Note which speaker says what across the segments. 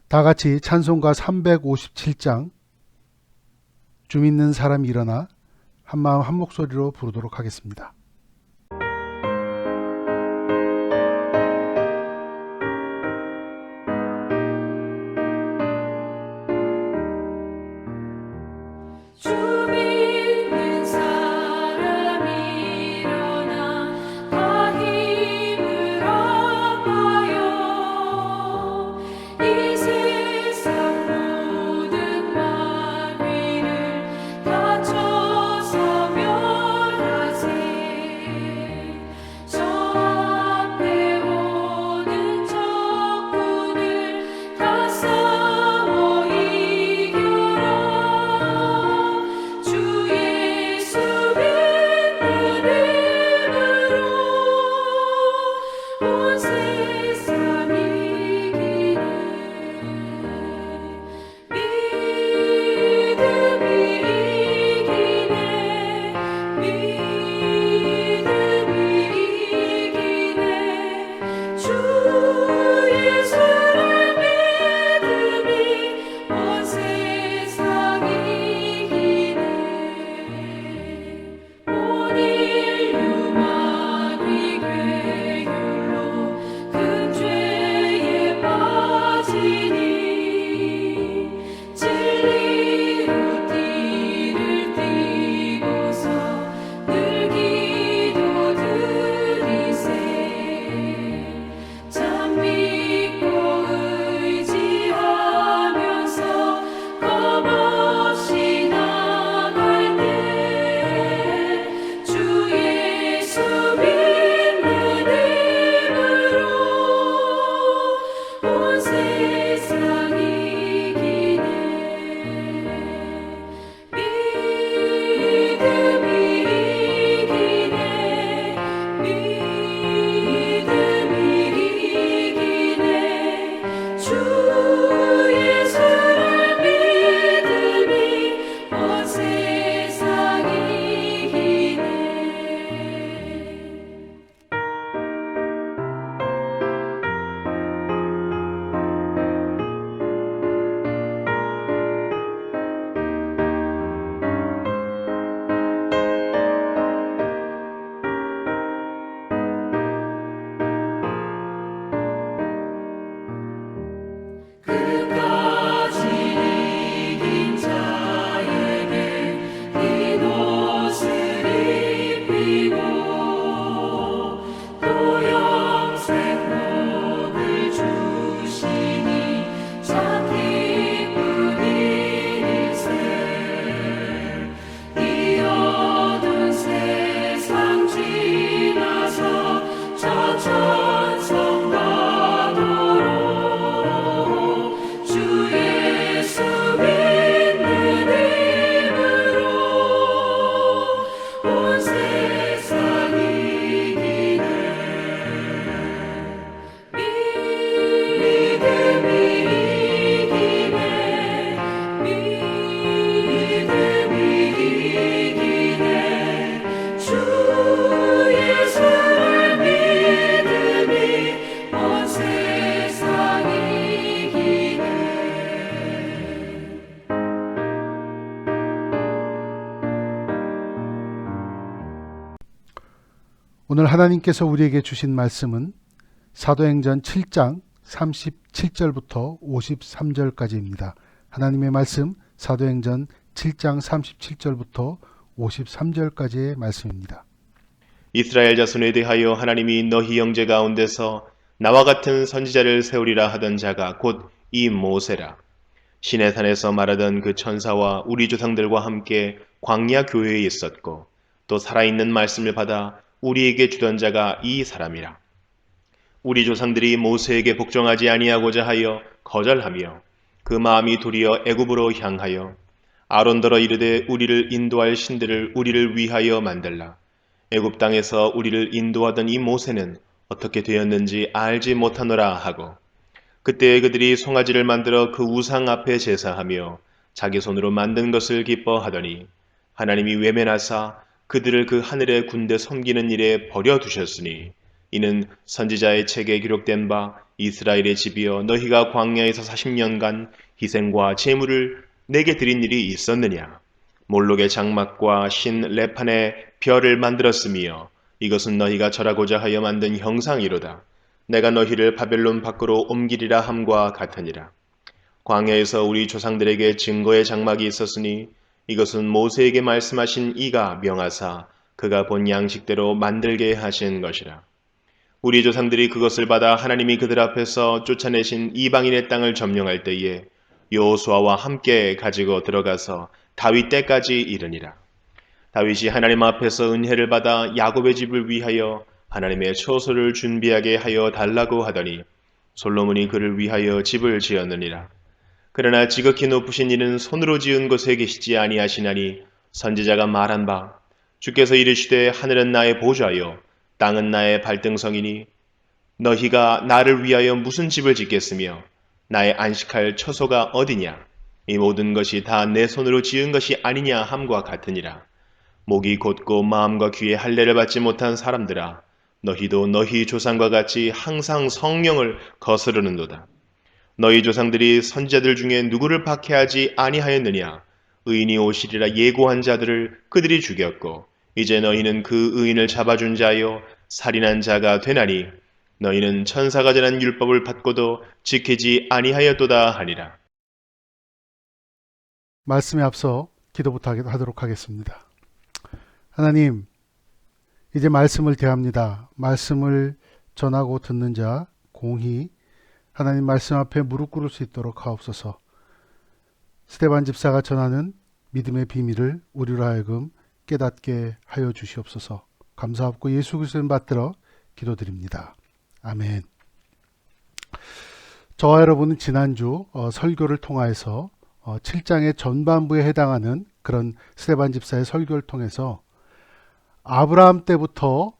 Speaker 1: 다 같이 찬송가 357장 줌 있는 사람이 일어나 한마음 한목소리로 부르도록 하겠습니다. 오늘 하나님께서 우리에게 주신 말씀은 사도행전 7장 37절부터 53절까지입니다. 하나님의 말씀 사도행전 7장 37절부터 53절까지의 말씀입니다.
Speaker 2: 이스라엘 자손에 대하여 하나님이 너희 형제 가운데서 나와 같은 선지자를 세우리라 하던 자가 곧 이 모세라. 시내산에서 말하던 그 천사와 우리 조상들과 함께 광야 교회에 있었고 또 살아있는 말씀을 받아 우리에게 주던 자가 이 사람이라. 우리 조상들이 모세에게 복종하지 아니하고자 하여 거절하며 그 마음이 도리어 애굽으로 향하여 아론더러 이르되 우리를 인도할 신들을 우리를 위하여 만들라. 애굽 땅에서 우리를 인도하던 이 모세는 어떻게 되었는지 알지 못하노라 하고 그때 그들이 송아지를 만들어 그 우상 앞에 제사하며 자기 손으로 만든 것을 기뻐하더니 하나님이 외면하사 그들을 그 하늘의 군대 섬기는 일에 버려두셨으니 이는 선지자의 책에 기록된 바 이스라엘의 집이여 너희가 광야에서 40년간 희생과 제물을 내게 드린 일이 있었느냐? 몰록의 장막과 신 레판의 별을 만들었으며 이것은 너희가 절하고자 하여 만든 형상이로다. 내가 너희를 바벨론 밖으로 옮기리라 함과 같으니라. 광야에서 우리 조상들에게 증거의 장막이 있었으니 이것은 모세에게 말씀하신 이가 명하사 그가 본 양식대로 만들게 하신 것이라. 우리 조상들이 그것을 받아 하나님이 그들 앞에서 쫓아내신 이방인의 땅을 점령할 때에 여호수아와 함께 가지고 들어가서 다윗 때까지 이르니라. 다윗이 하나님 앞에서 은혜를 받아 야곱의 집을 위하여 하나님의 처소를 준비하게 하여 달라고 하더니 솔로몬이 그를 위하여 집을 지었느니라. 그러나 지극히 높으신 이는 손으로 지은 곳에 계시지 아니하시나니 선지자가 말한 바 주께서 이르시되 하늘은 나의 보좌요 땅은 나의 발등성이니 너희가 나를 위하여 무슨 집을 짓겠으며 나의 안식할 처소가 어디냐? 이 모든 것이 다 내 손으로 지은 것이 아니냐 함과 같으니라. 목이 곧고 마음과 귀에 할례를 받지 못한 사람들아, 너희도 너희 조상과 같이 항상 성령을 거스르는도다. 너희 조상들이 선지자들 중에 누구를 박해하지 아니하였느냐? 의인이 오시리라 예고한 자들을 그들이 죽였고 이제 너희는 그 의인을 잡아준 자요 살인한 자가 되나니 너희는 천사가 전한 율법을 받고도 지키지 아니하였도다 하니라.
Speaker 1: 말씀에 앞서 기도부터 하도록 하겠습니다. 하나님, 이제 말씀을 대합니다. 말씀을 전하고 듣는 자 공히 하나님 말씀 앞에 무릎 꿇을 수 있도록 하옵소서. 스데반 집사가 전하는 믿음의 비밀을 우리로 하여금 깨닫게 하여 주시옵소서. 감사하고 예수 그리스도를 받들어 기도드립니다. 아멘. 저와 여러분은 지난주 설교를 통하여서 7장의 전반부에 해당하는 그런 스데반 집사의 설교를 통해서 아브라함 때부터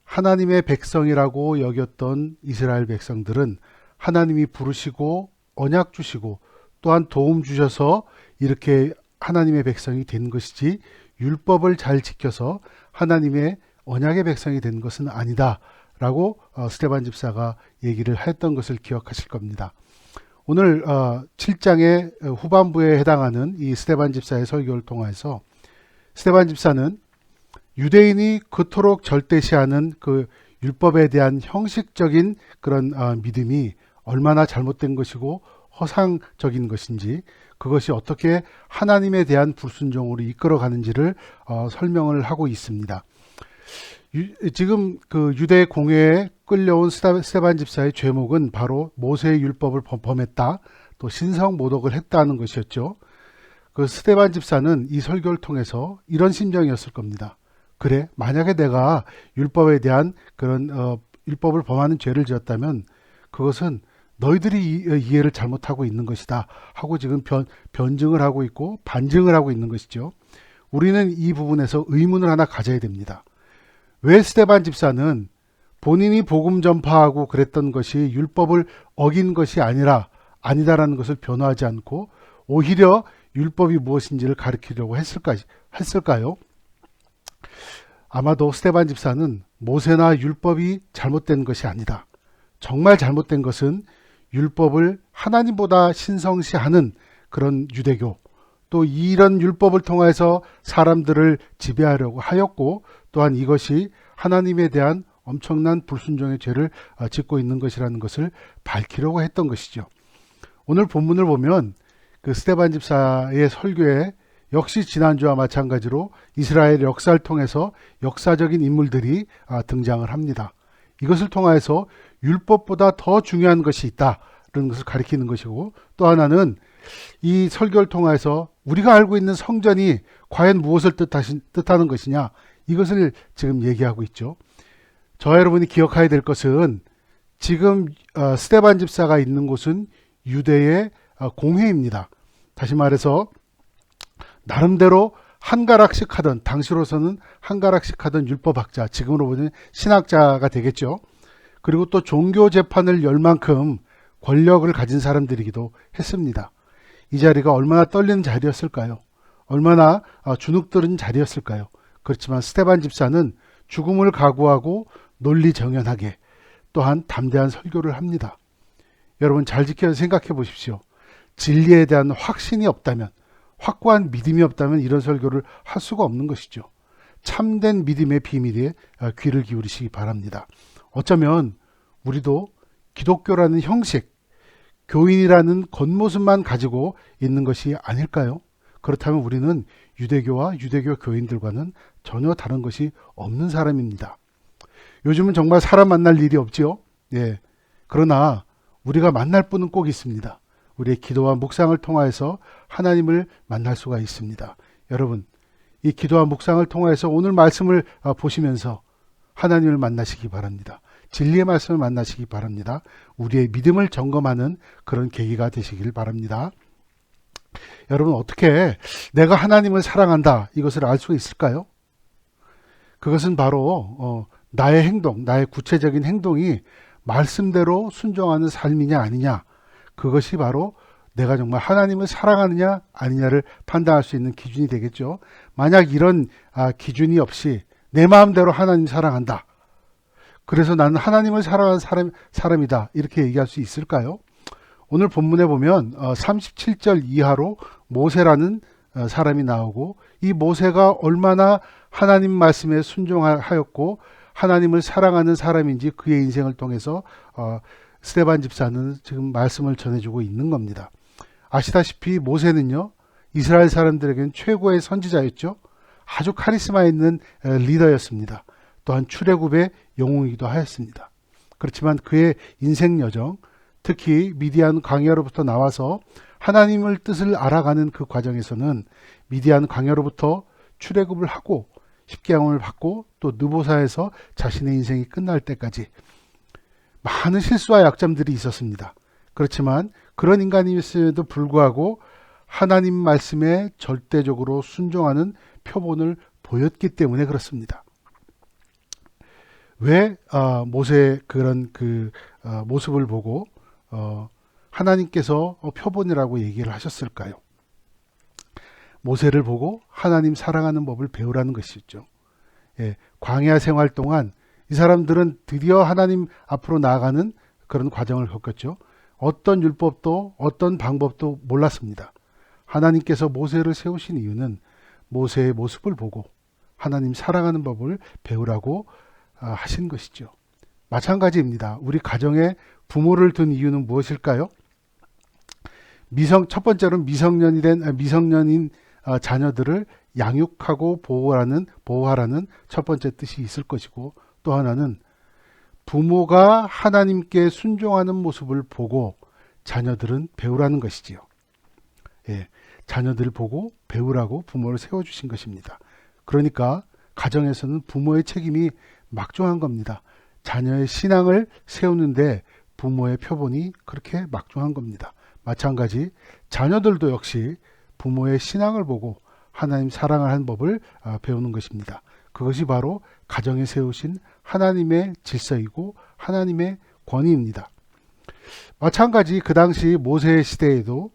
Speaker 1: 하나님의 백성이라고 여겼던 이스라엘 백성들은 하나님이 부르시고 언약 주시고 또한 도움 주셔서 이렇게 하나님의 백성이 된 것이지 율법을 잘 지켜서 하나님의 언약의 백성이 된 것은 아니다 라고 스데반 집사가 얘기를 했던 것을 기억하실 겁니다. 오늘 7장의 후반부에 해당하는 이 스데반 집사의 설교를 통해서 스데반 집사는 유대인이 그토록 절대시하는 그 율법에 대한 형식적인 그런 믿음이 얼마나 잘못된 것이고 허상적인 것인지 그것이 어떻게 하나님에 대한 불순종으로 이끌어가는지를 설명을 하고 있습니다. 지금 그 유대 공회에 끌려온 스데반 집사의 죄목은 바로 모세의 율법을 범했다, 또 신성 모독을 했다는 것이었죠. 그 스데반 집사는 이 설교를 통해서 이런 심정이었을 겁니다. 그래, 만약에 내가 율법에 대한 그런 율법을 범하는 죄를 지었다면 그것은 너희들이 이해를 잘못하고 있는 것이다 하고 지금 변증을 하고 있고 반증을 하고 있는 것이죠. 우리는 이 부분에서 의문을 하나 가져야 됩니다. 왜 스데반 집사는 본인이 복음 전파하고 그랬던 것이 율법을 어긴 것이 아니다라는 것을 변호하지 않고 오히려 율법이 무엇인지를 가르치려고 했을까요? 아마도 스데반 집사는 모세나 율법이 잘못된 것이 아니다. 정말 잘못된 것은 율법을 하나님보다 신성시하는 그런 유대교, 또 이런 율법을 통해서 사람들을 지배하려고 하였고 또한 이것이 하나님에 대한 엄청난 불순종의 죄를 짓고 있는 것이라는 것을 밝히려고 했던 것이죠. 오늘 본문을 보면 그 스데반 집사의 설교에 역시 지난주와 마찬가지로 이스라엘 역사를 통해서 역사적인 인물들이 등장을 합니다. 이것을 통해서 율법보다 더 중요한 것이 있다는 것을 가리키는 것이고, 또 하나는 이 설교를 통해서 우리가 알고 있는 성전이 과연 무엇을 뜻하는 것이냐, 이것을 지금 얘기하고 있죠. 저와 여러분이 기억해야 될 것은 지금 스데반 집사가 있는 곳은 유대의 공회입니다. 다시 말해서 나름대로 한가락씩 하던, 당시로서는 한가락씩 하던 율법학자, 지금으로 보면 신학자가 되겠죠. 그리고 또 종교 재판을 열 만큼 권력을 가진 사람들이기도 했습니다. 이 자리가 얼마나 떨리는 자리였을까요? 얼마나 주눅들은 자리였을까요? 그렇지만 스데반 집사는 죽음을 각오하고 논리정연하게 또한 담대한 설교를 합니다. 여러분 잘 생각해 보십시오. 진리에 대한 확신이 없다면, 확고한 믿음이 없다면 이런 설교를 할 수가 없는 것이죠. 참된 믿음의 비밀에 귀를 기울이시기 바랍니다. 어쩌면 우리도 기독교라는 형식, 교인이라는 겉모습만 가지고 있는 것이 아닐까요? 그렇다면 우리는 유대교와 유대교 교인들과는 전혀 다른 것이 없는 사람입니다. 요즘은 정말 사람 만날 일이 없지요. 예. 그러나 우리가 만날 분은 꼭 있습니다. 우리의 기도와 묵상을 통하여서 하나님을 만날 수가 있습니다. 여러분, 이 기도와 묵상을 통하여서 오늘 말씀을 보시면서 하나님을 만나시기 바랍니다. 진리의 말씀을 만나시기 바랍니다. 우리의 믿음을 점검하는 그런 계기가 되시길 바랍니다. 여러분, 어떻게 내가 하나님을 사랑한다 이것을 알 수 있을까요? 그것은 바로 나의 행동, 나의 구체적인 행동이 말씀대로 순종하는 삶이냐 아니냐, 그것이 바로 내가 정말 하나님을 사랑하느냐 아니냐를 판단할 수 있는 기준이 되겠죠. 만약 이런 기준이 없이 내 마음대로 하나님 사랑한다, 그래서 나는 하나님을 사랑하는 사람이다, 이렇게 얘기할 수 있을까요? 오늘 본문에 보면 37절 이하로 모세라는 사람이 나오고, 이 모세가 얼마나 하나님 말씀에 순종하였고 하나님을 사랑하는 사람인지 그의 인생을 통해서 스데반 집사는 지금 말씀을 전해주고 있는 겁니다. 아시다시피 모세는요, 이스라엘 사람들에게는 최고의 선지자였죠. 아주 카리스마 있는 리더였습니다. 또한 출애굽의 영웅이기도 하였습니다. 그렇지만 그의 인생 여정, 특히 미디안 광야로부터 나와서 하나님의 뜻을 알아가는 그 과정에서는 미디안 광야로부터 출애굽을 하고 십계명을 받고 또 느보사에서 자신의 인생이 끝날 때까지 많은 실수와 약점들이 있었습니다. 그렇지만 그런 인간임에도 불구하고 하나님 말씀에 절대적으로 순종하는 표본을 보였기 때문에 그렇습니다. 왜 모세의 그런 모습을 보고 하나님께서 표본이라고 얘기를 하셨을까요? 모세를 보고 하나님 사랑하는 법을 배우라는 것이죠. 예, 광야 생활 동안 이 사람들은 드디어 하나님 앞으로 나아가는 그런 과정을 겪었죠. 어떤 율법도 어떤 방법도 몰랐습니다. 하나님께서 모세를 세우신 이유는 모세의 모습을 보고 하나님 사랑하는 법을 배우라고 하신 것이죠. 마찬가지입니다. 우리 가정에 부모를 둔 이유는 무엇일까요? 첫 번째로는 미성년인 자녀들을 양육하고 보호하라는 첫 번째 뜻이 있을 것이고, 또 하나는 부모가 하나님께 순종하는 모습을 보고 자녀들은 배우라는 것이지요. 예, 자녀들을 보고 배우라고 부모를 세워주신 것입니다. 그러니까 가정에서는 부모의 책임이 막중한 겁니다. 자녀의 신앙을 세우는데 부모의 표본이 그렇게 막중한 겁니다. 마찬가지 자녀들도 역시 부모의 신앙을 보고 하나님 사랑을 하는 법을 배우는 것입니다. 그것이 바로 가정에 세우신 하나님의 질서이고 하나님의 권위입니다. 마찬가지 그 당시 모세의 시대에도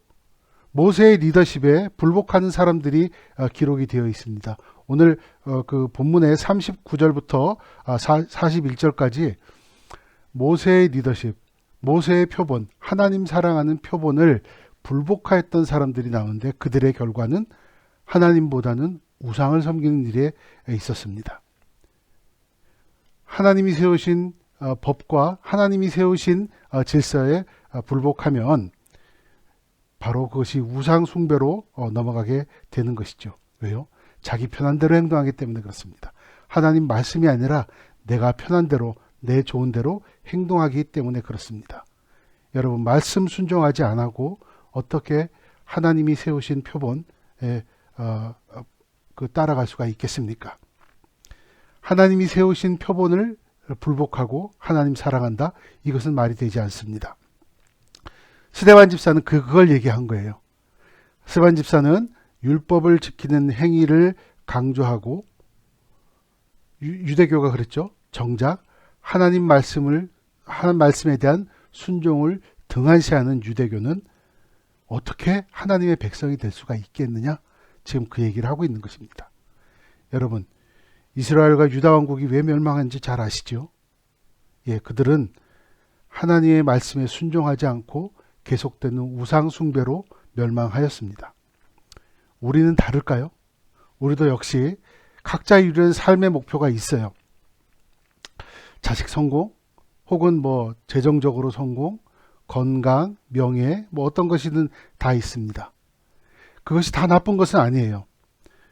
Speaker 1: 모세의 리더십에 불복하는 사람들이 기록이 되어 있습니다. 오늘 그 본문의 39절부터 41절까지 모세의 리더십, 모세의 표본, 하나님 사랑하는 표본을 불복하였던 사람들이 나오는데, 그들의 결과는 하나님보다는 우상을 섬기는 일에 있었습니다. 하나님이 세우신 법과 하나님이 세우신 질서에 불복하면 바로 그것이 우상 숭배로 넘어가게 되는 것이죠. 왜요? 자기 편한 대로 행동하기 때문에 그렇습니다. 하나님 말씀이 아니라 내가 편한 대로, 내 좋은 대로 행동하기 때문에 그렇습니다. 여러분, 말씀 순종하지 않고 어떻게 하나님이 세우신 표본에 따라갈 수가 있겠습니까? 하나님이 세우신 표본을 불복하고 하나님 사랑한다, 이것은 말이 되지 않습니다. 스데반 집사는 그걸 얘기한 거예요. 스데반 집사는 율법을 지키는 행위를 강조하고, 유대교가 그랬죠. 정작 하나님 말씀에 대한 순종을 등한시하는 유대교는 어떻게 하나님의 백성이 될 수가 있겠느냐, 지금 그 얘기를 하고 있는 것입니다. 여러분, 이스라엘과 유다 왕국이 왜 멸망한지 잘 아시죠? 예, 그들은 하나님의 말씀에 순종하지 않고 계속되는 우상 숭배로 멸망하였습니다. 우리는 다를까요? 우리도 역시 각자 이루는 삶의 목표가 있어요. 자식 성공, 혹은 재정적으로 성공, 건강, 명예, 어떤 것이든 다 있습니다. 그것이 다 나쁜 것은 아니에요.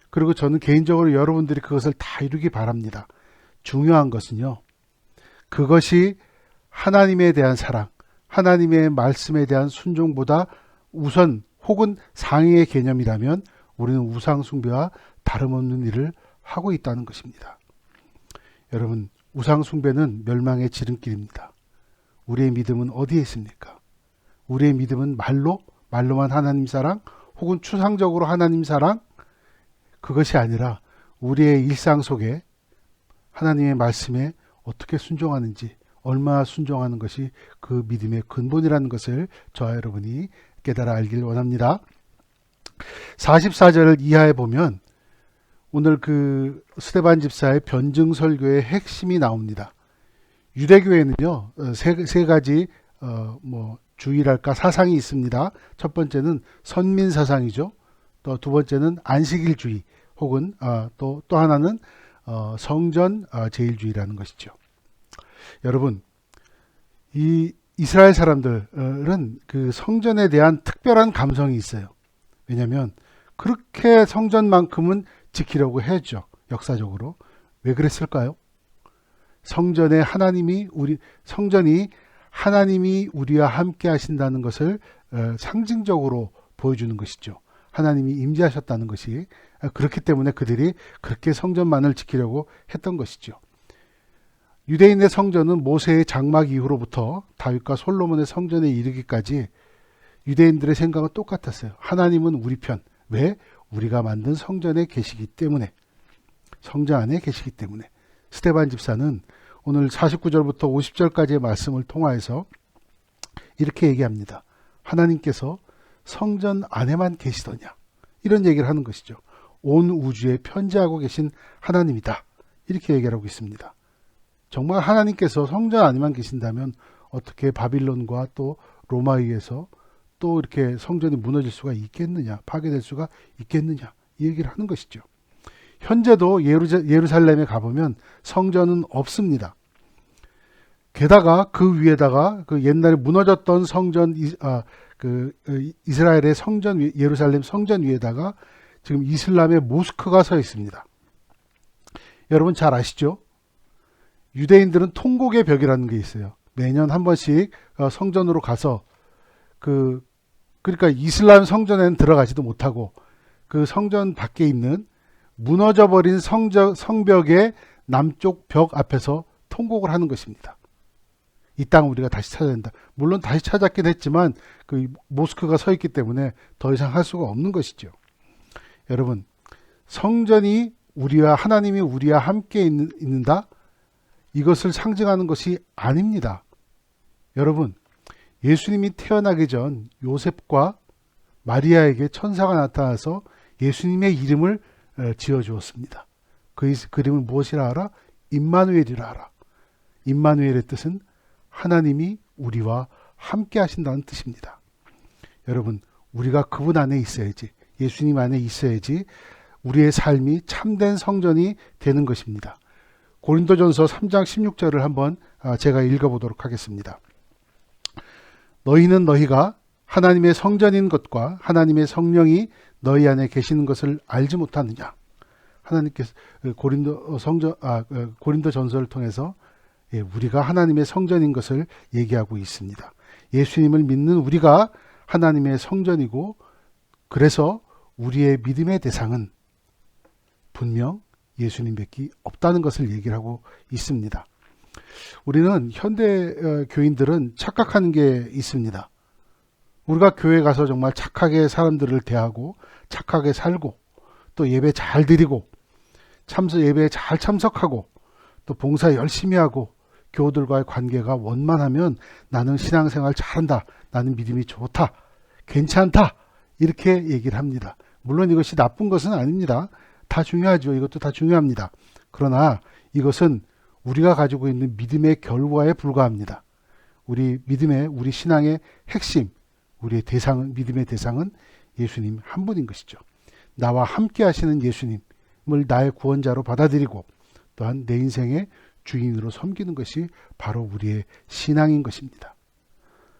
Speaker 1: 그리고 저는 개인적으로 여러분들이 그것을 다 이루기 바랍니다. 중요한 것은요, 그것이 하나님에 대한 사랑, 하나님의 말씀에 대한 순종보다 우선 혹은 상위의 개념이라면 우리는 우상 숭배와 다름없는 일을 하고 있다는 것입니다. 여러분, 우상 숭배는 멸망의 지름길입니다. 우리의 믿음은 어디에 있습니까? 우리의 믿음은 말로만 하나님 사랑, 혹은 추상적으로 하나님 사랑, 그것이 아니라 우리의 일상 속에 하나님의 말씀에 어떻게 순종하는지, 얼마나 순종하는 것이 그 믿음의 근본이라는 것을 저와 여러분이 깨달아 알길 원합니다. 44절을 이하에 보면 오늘 그 스데반 집사의 변증 설교의 핵심이 나옵니다. 유대교에는요, 세 가지 주의랄까 사상이 있습니다. 첫 번째는 선민 사상이죠. 또 두 번째는 안식일주의, 혹은 또 하나는 성전 제일주의라는 것이죠. 여러분, 이 이스라엘 사람들은 그 성전에 대한 특별한 감성이 있어요. 왜냐하면 그렇게 성전만큼은 지키려고 했죠. 역사적으로. 왜 그랬을까요? 성전이 하나님이 우리와 함께 하신다는 것을 상징적으로 보여주는 것이죠. 하나님이 임재하셨다는 것이, 그렇기 때문에 그들이 그렇게 성전만을 지키려고 했던 것이죠. 유대인의 성전은 모세의 장막 이후로부터 다윗과 솔로몬의 성전에 이르기까지 유대인들의 생각은 똑같았어요. 하나님은 우리 편. 왜? 우리가 만든 성전에 계시기 때문에, 성전 안에 계시기 때문에. 스데반 집사는 오늘 49절부터 50절까지의 말씀을 통하여서 이렇게 얘기합니다. 하나님께서 성전 안에만 계시더냐, 이런 얘기를 하는 것이죠. 온 우주에 편재하고 계신 하나님이다, 이렇게 얘기하고 있습니다. 정말 하나님께서 성전 안에만 계신다면 어떻게 바빌론과 또 로마에 의해서 또 이렇게 성전이 무너질 수가 있겠느냐, 파괴될 수가 있겠느냐, 이 얘기를 하는 것이죠. 현재도 예루살렘에 가보면 성전은 없습니다. 게다가 그 위에다가 그 옛날에 무너졌던 성전, 이스라엘의 성전, 예루살렘 성전 위에다가 지금 이슬람의 모스크가 서 있습니다. 여러분 잘 아시죠? 유대인들은 통곡의 벽이라는 게 있어요. 매년 한 번씩 성전으로 가서 그러니까 이슬람 성전에는 들어가지도 못하고 그 성전 밖에 있는 무너져 버린 성벽의 남쪽 벽 앞에서 통곡을 하는 것입니다. 이 땅 우리가 다시 찾아야 된다. 물론 다시 찾았긴 했지만 그 모스크가 서 있기 때문에 더 이상 할 수가 없는 것이죠. 여러분, 성전이 하나님이 우리와 함께 있는다? 이것을 상징하는 것이 아닙니다. 여러분, 예수님이 태어나기 전 요셉과 마리아에게 천사가 나타나서 예수님의 이름을 지어주었습니다. 그 이름을 무엇이라 하라? 임마누엘이라 하라. 임마누엘의 뜻은 하나님이 우리와 함께 하신다는 뜻입니다. 여러분, 우리가 그분 안에 있어야지, 예수님 안에 있어야지 우리의 삶이 참된 성전이 되는 것입니다. 고린도전서 3장 16절을 한번 제가 읽어보도록 하겠습니다. 너희는 너희가 하나님의 성전인 것과 하나님의 성령이 너희 안에 계시는 것을 알지 못하느냐. 하나님께서 고린도전서를 통해서 우리가 하나님의 성전인 것을 얘기하고 있습니다. 예수님을 믿는 우리가 하나님의 성전이고, 그래서 우리의 믿음의 대상은 분명 예수님밖에 없다는 것을 얘기를 하고 있습니다. 우리는 현대 교인들은 착각하는 게 있습니다. 우리가 교회 가서 정말 착하게 사람들을 대하고 착하게 살고 또 예배 잘 드리고 예배에 잘 참석하고 또 봉사 열심히 하고 교우들과의 관계가 원만하면 나는 신앙생활 잘한다, 나는 믿음이 좋다, 괜찮다, 이렇게 얘기를 합니다. 물론 이것이 나쁜 것은 아닙니다. 다 중요하죠. 이것도 다 중요합니다. 그러나 이것은 우리가 가지고 있는 믿음의 결과에 불과합니다. 우리 믿음의, 우리 신앙의 핵심, 우리의 대상은, 믿음의 대상은 예수님 한 분인 것이죠. 나와 함께 하시는 예수님을 나의 구원자로 받아들이고 또한 내 인생의 주인으로 섬기는 것이 바로 우리의 신앙인 것입니다.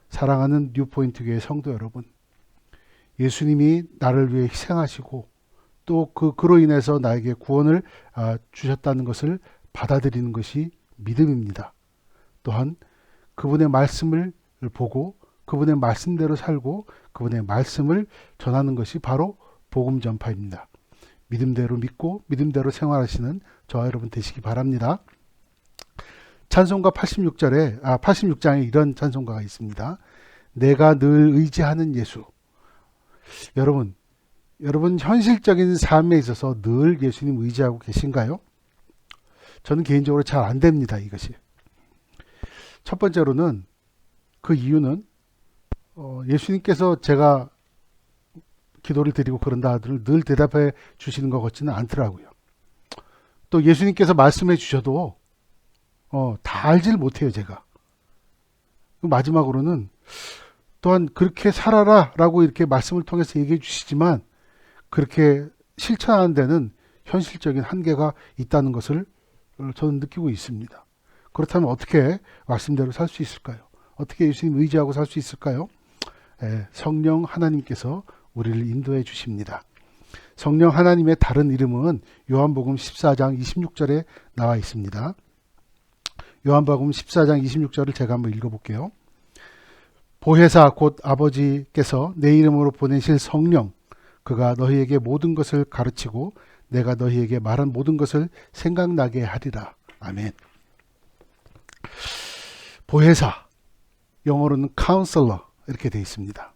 Speaker 1: 사랑하는 뉴포인트 교회 성도 여러분, 예수님이 나를 위해 희생하시고 또 그로 인해서 나에게 구원을 주셨다는 것을 받아들이는 것이 믿음입니다. 또한 그분의 말씀을 보고 그분의 말씀대로 살고 그분의 말씀을 전하는 것이 바로 복음 전파입니다. 믿음대로 믿고 믿음대로 생활하시는 저와 여러분 되시기 바랍니다. 찬송가 86장에 이런 찬송가가 있습니다. 내가 늘 의지하는 예수. 여러분 현실적인 삶에 있어서 늘 예수님 의지하고 계신가요? 저는 개인적으로 잘 안 됩니다. 이것이. 첫 번째로는 그 이유는 예수님께서 제가 기도를 드리고 그런다 하더라도 늘 대답해 주시는 것 같지는 않더라고요. 또 예수님께서 말씀해 주셔도 다 알지를 못해요, 제가. 마지막으로는 또한 그렇게 살아라 라고 이렇게 말씀을 통해서 얘기해 주시지만 그렇게 실천하는 데는 현실적인 한계가 있다는 것을 저는 느끼고 있습니다. 그렇다면 어떻게 말씀대로 살 수 있을까요? 어떻게 예수님 의지하고 살 수 있을까요? 성령 하나님께서 우리를 인도해 주십니다. 성령 하나님의 다른 이름은 요한복음 14장 26절에 나와 있습니다. 요한복음 14장 26절을 제가 한번 읽어볼게요. 보혜사 곧 아버지께서 내 이름으로 보내실 성령, 그가 너희에게 모든 것을 가르치고 내가 너희에게 말한 모든 것을 생각나게 하리라. 아멘. 보혜사, 영어로는 counselor 이렇게 되어 있습니다.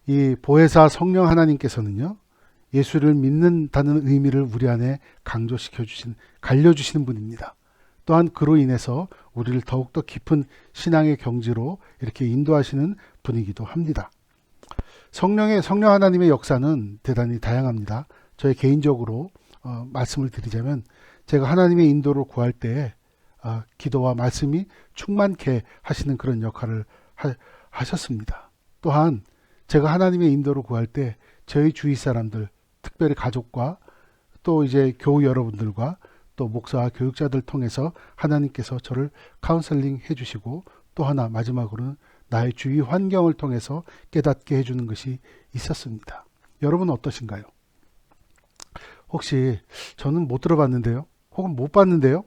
Speaker 1: 이 보혜사 성령 하나님께서는요, 예수를 믿는다는 의미를 우리 안에 갈려주시는 분입니다. 또한 그로 인해서 우리를 더욱더 깊은 신앙의 경지로 이렇게 인도하시는 분이기도 합니다. 성령 하나님의 역사는 대단히 다양합니다. 저의 개인적으로 말씀을 드리자면 제가 하나님의 인도를 구할 때 기도와 말씀이 충만케 하시는 그런 역할을 하셨습니다. 또한 제가 하나님의 인도를 구할 때 저희 주위 사람들, 특별히 가족과 또 이제 교우 여러분들과 또 목사와 교육자들 통해서 하나님께서 저를 카운셀링 해주시고 또 하나 마지막으로는 나의 주위 환경을 통해서 깨닫게 해주는 것이 있었습니다. 여러분은 어떠신가요? 혹시 저는 못 들어봤는데요? 혹은 못 봤는데요?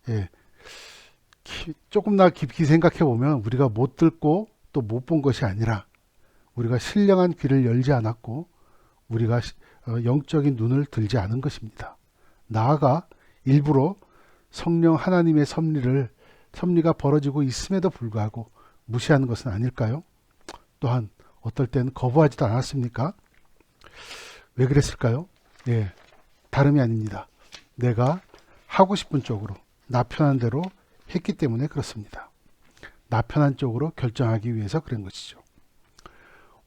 Speaker 1: 예. 조금 더 깊이 생각해 보면 우리가 못 듣고 또 못 본 것이 아니라 우리가 신령한 귀를 열지 않았고 우리가 영적인 눈을 들지 않은 것입니다. 나아가 일부러 성령 하나님의 섭리가 벌어지고 있음에도 불구하고 무시하는 것은 아닐까요? 또한 어떨 때는 거부하지도 않았습니까? 왜 그랬을까요? 예, 다름이 아닙니다. 내가 하고 싶은 쪽으로 나 편한 대로 했기 때문에 그렇습니다. 나 편한 쪽으로 결정하기 위해서 그런 것이죠.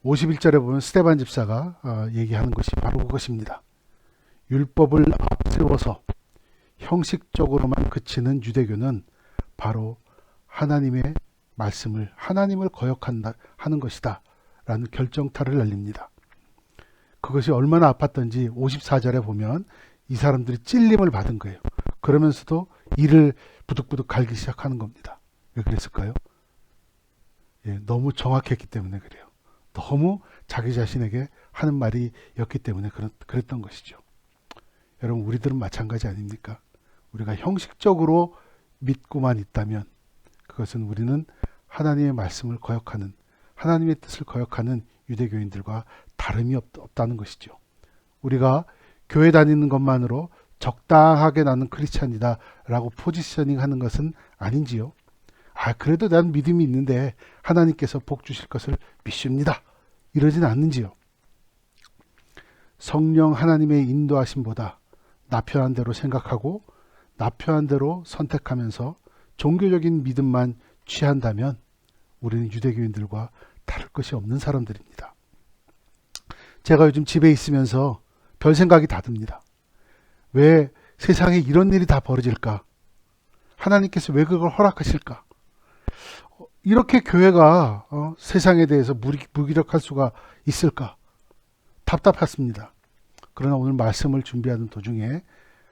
Speaker 1: 51절에 보면 스데반 집사가 얘기하는 것이 바로 그것입니다. 율법을 앞세워서 형식적으로만 그치는 유대교는 바로 하나님의 말씀을, 하나님을 거역하는 것이다 라는 결정타를 날립니다. 그것이 얼마나 아팠던지 54절에 보면 이 사람들이 찔림을 받은 거예요. 그러면서도 이를 부득부득 갈기 시작하는 겁니다. 왜 그랬을까요? 예, 너무 정확했기 때문에 그래요. 너무 자기 자신에게 하는 말이었기 때문에 그랬던 것이죠. 여러분, 우리들은 마찬가지 아닙니까? 우리가 형식적으로 믿고만 있다면 그것은 우리는 하나님의 말씀을 거역하는, 하나님의 뜻을 거역하는 유대교인들과 다름이 없다는 것이죠. 우리가 교회 다니는 것만으로 적당하게 나는 크리스찬이다 라고 포지셔닝 하는 것은 아닌지요. 그래도 난 믿음이 있는데 하나님께서 복 주실 것을 믿습니다. 이러진 않는지요. 성령 하나님의 인도하심보다 나 편한 대로 생각하고 나 편한 대로 선택하면서 종교적인 믿음만 취한다면 우리는 유대교인들과 다를 것이 없는 사람들입니다. 제가 요즘 집에 있으면서 별 생각이 다 듭니다. 왜 세상에 이런 일이 다 벌어질까? 하나님께서 왜 그걸 허락하실까? 이렇게 교회가 세상에 대해서 무기력할 수가 있을까? 답답했습니다. 그러나 오늘 말씀을 준비하는 도중에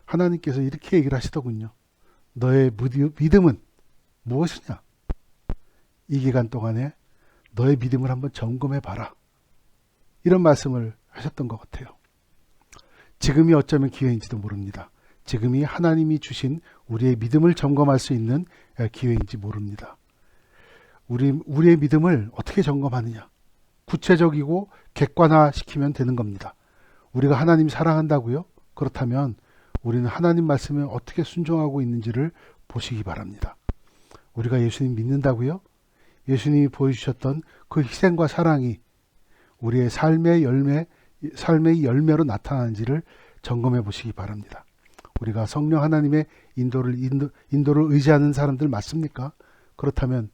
Speaker 1: 하나님께서 이렇게 얘기를 하시더군요. 너의 믿음은 무엇이냐? 이 기간 동안에 너의 믿음을 한번 점검해 봐라. 이런 말씀을 하셨던 것 같아요. 지금이 어쩌면 기회인지도 모릅니다. 지금이 하나님이 주신 우리의 믿음을 점검할 수 있는 기회인지 모릅니다. 우리의 믿음을 어떻게 점검하느냐? 구체적이고 객관화시키면 되는 겁니다. 우리가 하나님 사랑한다고요? 그렇다면 우리는 하나님 말씀에 어떻게 순종하고 있는지를 보시기 바랍니다. 우리가 예수님 믿는다고요? 예수님이 보여주셨던 그 희생과 사랑이 우리의 삶의 열매로 나타나는지를 점검해 보시기 바랍니다. 우리가 성령 하나님의 인도를 의지하는 사람들 맞습니까? 그렇다면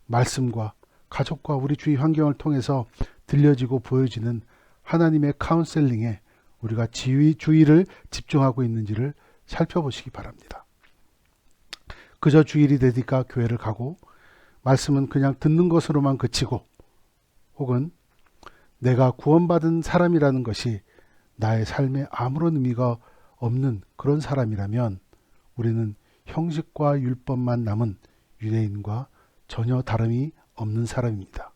Speaker 1: 말씀과 가족과 우리 주위 환경을 통해서 들려지고 보여지는 하나님의 카운셀링에 우리가 주의를 집중하고 있는지를 살펴보시기 바랍니다. 그저 주일이 되니까 교회를 가고 말씀은 그냥 듣는 것으로만 그치고 혹은 내가 구원받은 사람이라는 것이 나의 삶에 아무런 의미가 없는 그런 사람이라면 우리는 형식과 율법만 남은 유대인과 전혀 다름이 없는 사람입니다.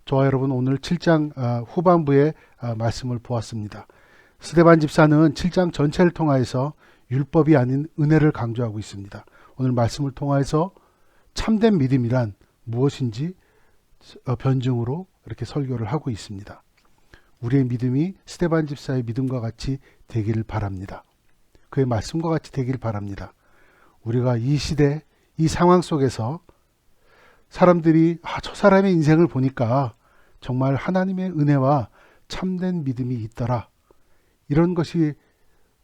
Speaker 1: 저와 여러분 오늘 7장 후반부의 말씀을 보았습니다. 스데반 집사는 7장 전체를 통하여서 율법이 아닌 은혜를 강조하고 있습니다. 오늘 말씀을 통하여서 참된 믿음이란 무엇인지 변증으로 이렇게 설교를 하고 있습니다. 우리의 믿음이 스데반 집사의 믿음과 같이 되기를 바랍니다. 그의 말씀과 같이 되기를 바랍니다. 우리가 이 시대, 이 상황 속에서 사람들이 저 사람의 인생을 보니까 정말 하나님의 은혜와 참된 믿음이 있더라. 이런 것이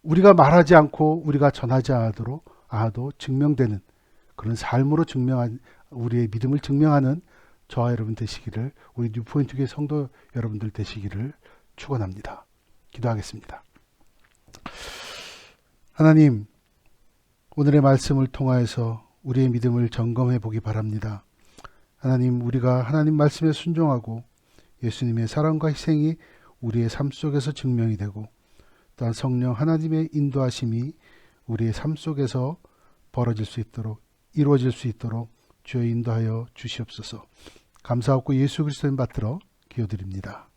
Speaker 1: 우리가 말하지 않고 우리가 전하지 않아도 증명되는 그런 삶으로 우리의 믿음을 증명하는 저와 여러분 되시기를, 우리 뉴포인트 교회 성도 여러분들 되시기를 축원합니다. 기도하겠습니다. 하나님, 오늘의 말씀을 통하여서 우리의 믿음을 점검해 보기 바랍니다. 하나님, 우리가 하나님 말씀에 순종하고 예수님의 사랑과 희생이 우리의 삶 속에서 증명이 되고 또한 성령 하나님의 인도하심이 우리의 삶 속에서 이루어질 수 있도록 주여 인도하여 주시옵소서. 감사하고 예수 그리스도님 받들어 기도드립니다.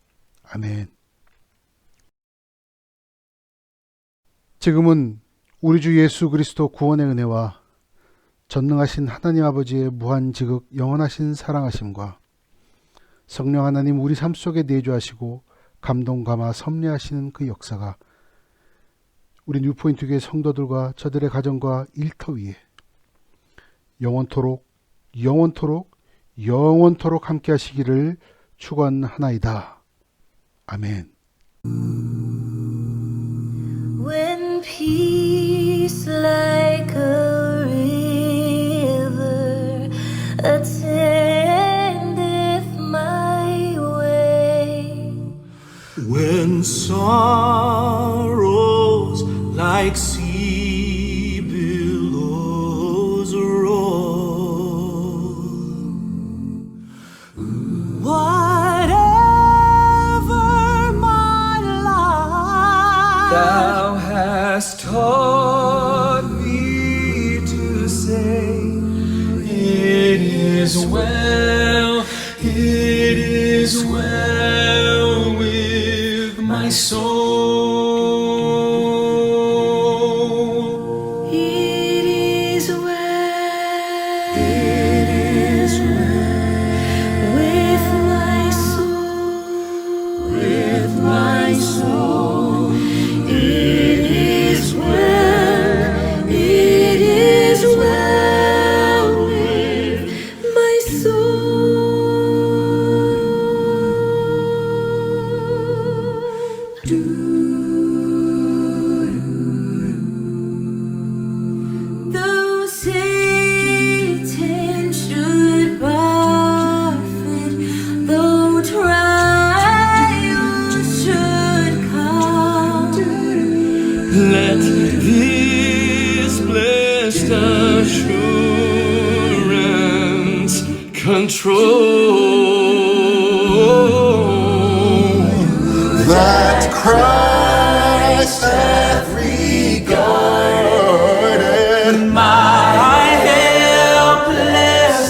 Speaker 1: 아멘. 지금은 우리 주 예수 그리스도 구원의 은혜와 전능하신 하나님 아버지의 무한지극 영원하신 사랑하심과 성령 하나님 우리 삶 속에 내주하시고 감동감화 섭리하시는 그 역사가 우리 뉴포인트 교회 성도들과 저들의 가정과 일터 위에 영원토록 함께 하시기를 축원하나이다. 아멘.
Speaker 3: When peace like a river attendeth my way,
Speaker 4: when sorrows like sea billows roll, whatever my life thou hast taught me to say, it is well with my soul.
Speaker 3: it is well with my soul,
Speaker 4: With my soul,
Speaker 3: it is well with my soul.
Speaker 4: control.
Speaker 5: That Christ hath regarded
Speaker 4: My helpless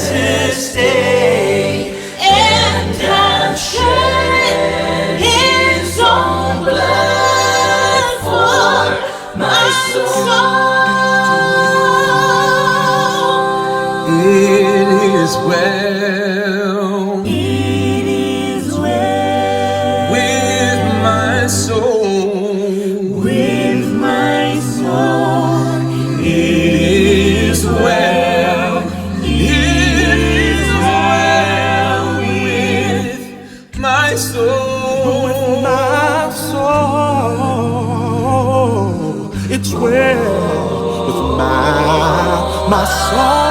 Speaker 4: estate, and hath shed his own blood for my soul. It is well,
Speaker 3: It is well
Speaker 4: with my soul.
Speaker 3: with my soul.
Speaker 4: It is well, it is well with my soul. With my soul, it's well with my soul.